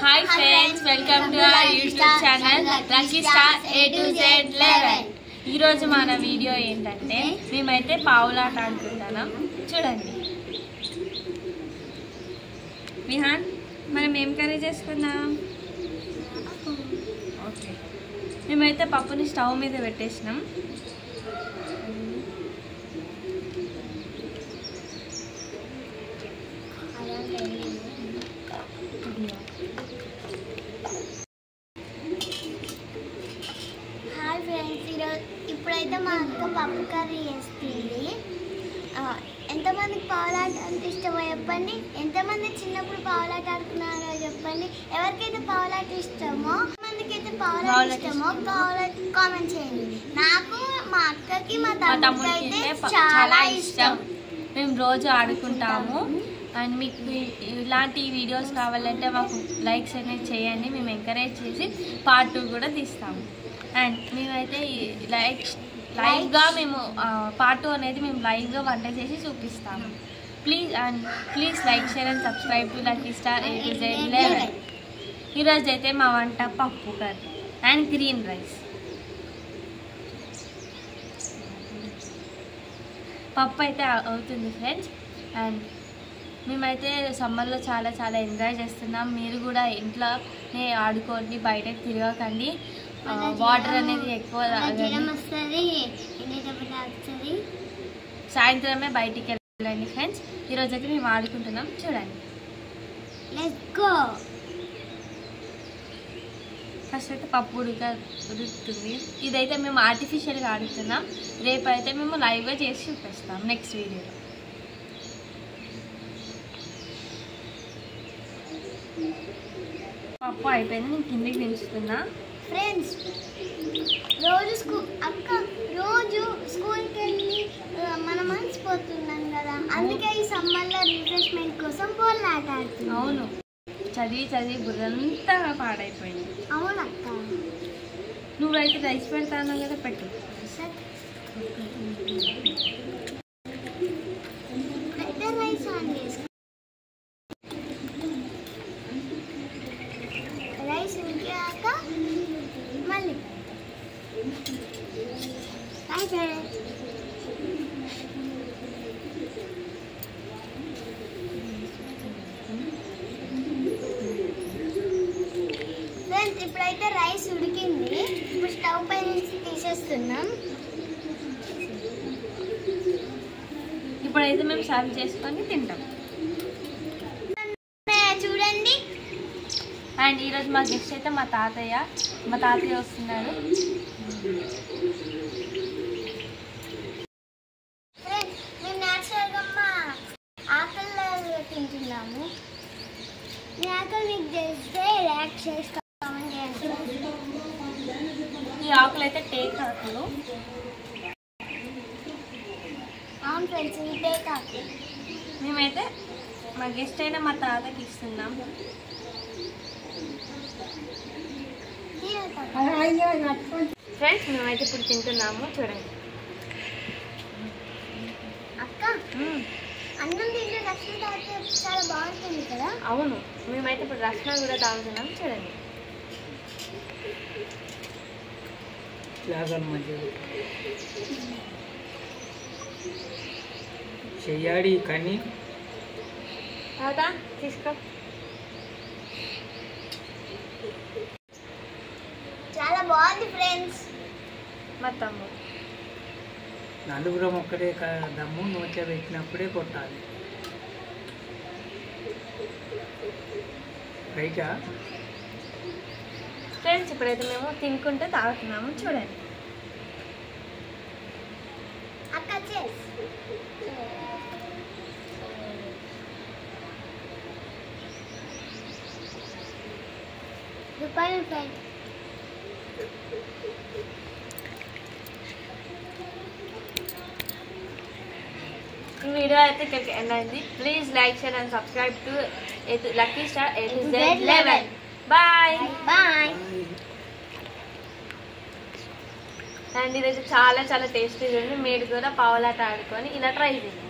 Hi friends, welcome to our YouTube channel Lucky Star A to Z 11. ఈ రోజు మన video ఏంటంటే మేమైతే పావులాట ఆడుకుంటున్నాం. చూడండి విహాన్, మనం ఏం కర్రీ చేసుకుందాం? ఓకే, మేమైతే పప్పుని స్టవ్ మీద పెట్టేసినాం. ఇప్పుడైతే మా అక్క పప్పు కర్రీ చేస్తుంది. ఎంతమందికి పావులాట అంటే ఇష్టమో చెప్పండి. ఎంతమంది చిన్నప్పుడు పావులాట ఆడుకున్నారో చెప్పండి. ఎవరికైతే పావులాట ఇష్టమో, ఎంతమందికి అయితే పావులాట ఇష్టమో కామెంట్ చేయండి. నాకు, మా అక్కకి, మా తమ్ముడికి అయితే చాలా ఇష్టం. మేము రోజు ఆడుకుంటాము. అండ్ మీకు ఇలాంటి వీడియోస్ కావాలంటే మాకు లైక్స్ అనేది చేయండి. మేము ఎంకరేజ్ చేసి పార్ట్ 2 కూడా తీస్తాము. అండ్ మేమైతే లైవ్గా మేము పార్ట్ 2 అనేది మేము లైవ్గా వంట చేసి చూపిస్తాము. Please like, share and subscribe to lucky star A to Z 11. ఈరోజు అయితే మా వంట పప్పు కర్రీ అండ్ గ్రీన్ రైస్. పప్పు అయితే అవుతుంది ఫ్రెండ్స్. అండ్ మేమైతే సమ్మర్లో చాలా చాలా ఎంజాయ్ చేస్తున్నాం. మీరు కూడా ఇంట్లోనే ఆడుకోండి, బయటకు తిరగకండి. వాటర్ అనేది ఎక్కువ సాయంత్రమే బయటికి వెళ్ళండి ఫ్రెండ్స్. ఈరోజు అయితే మేము ఆడుకుంటున్నాం, చూడండి. ఫస్ట్ అయితే పప్పు ఉడుకుతుంది. ఇదైతే మేము ఆర్టిఫిషియల్గా ఆడుతున్నాం. రేపు అయితే మేము లైవ్గా చేసి చూపిస్తాం నెక్స్ట్ వీడియోలో. పప్పు అయిపోయింది, నేను కిందికి దించుతున్నా. ఫ్రెండ్స్, రోజు స్కూల్కి వెళ్ళి మనం అలసిపోతున్నాం కదా, అందుకే ఈ సమ్మర్లో రిఫ్రెష్మెంట్ కోసం పావులాట ఆడుతున్నాం. అవును, చదివి బుర్రంతా పాడైపోయింది. అవును అక్క, నువ్వైతే రైస్ పెడతాను కదా, పెట్టు. రైస్ ఆన్ చేసుకో. రైస్ ఉడికాక మళ్ళీ ఫ్రెండ్స్, ఇప్పుడైతే రైస్ ఉడికింది. ఇప్పుడు స్టవ్ పై నుంచి తీసేస్తున్నాం. ఇప్పుడైతే మేము సర్వ్ చేసుకొని తింటాం. చూడండి. అండ్ ఈరోజు మా గెస్ట్ అయితే మా తాతయ్య వస్తున్నాడు. మేము న్యాచురల్గా మా ఆకలిలో తింటున్నాము. మీ ఆకలి మీకు చేస్తే రియాక్ట్ చేసుకోమని. ఈ ఆకులు అయితే టేక్ ఆకులు. అవును ఫ్రెండ్స్, ఈ టేక్ ఆకులు మేమైతే మా గెస్ట్ అయినా మా తాతకి ఇస్తున్నాం. ఫ్రెండ్స్, మేమైతే ఇప్పుడు తింటున్నాము, చూడండి. అక్క, అన్నం తింటే రసం తాగితే చాలా బాగుంటుంది కదా. అవును, మేమైతే ఇప్పుడు రసం కూడా తాగుతున్నాం, చూడండి. చెయ్యాడి కానీ తీసుకో. చాలా బాగుంది ఫ్రెండ్స్. మా తమ్ముడు నలుగురం ఒక్కడే దమ్ము నోట్ల పెట్టినప్పుడే కొట్టాలి. రైటా ఫ్రెండ్స్, ఇప్పుడైతే మేము తినుకుంటూ తాగుతున్నాము, చూడండి. అక్క చేస్ రూపాయలు ఫ్రెండ్. ఈ వీడియో అయితే ఇక్కడికి ఎండ్ అయింది. Please like, share and subscribe to lucky star A to Z 11. Bye bye. And ఇదైతే చాలా చాలా టేస్టీగా ఉంది. మీరు కూడా పావులాట ఆడుకొని ఇలా ట్రై చేయండి.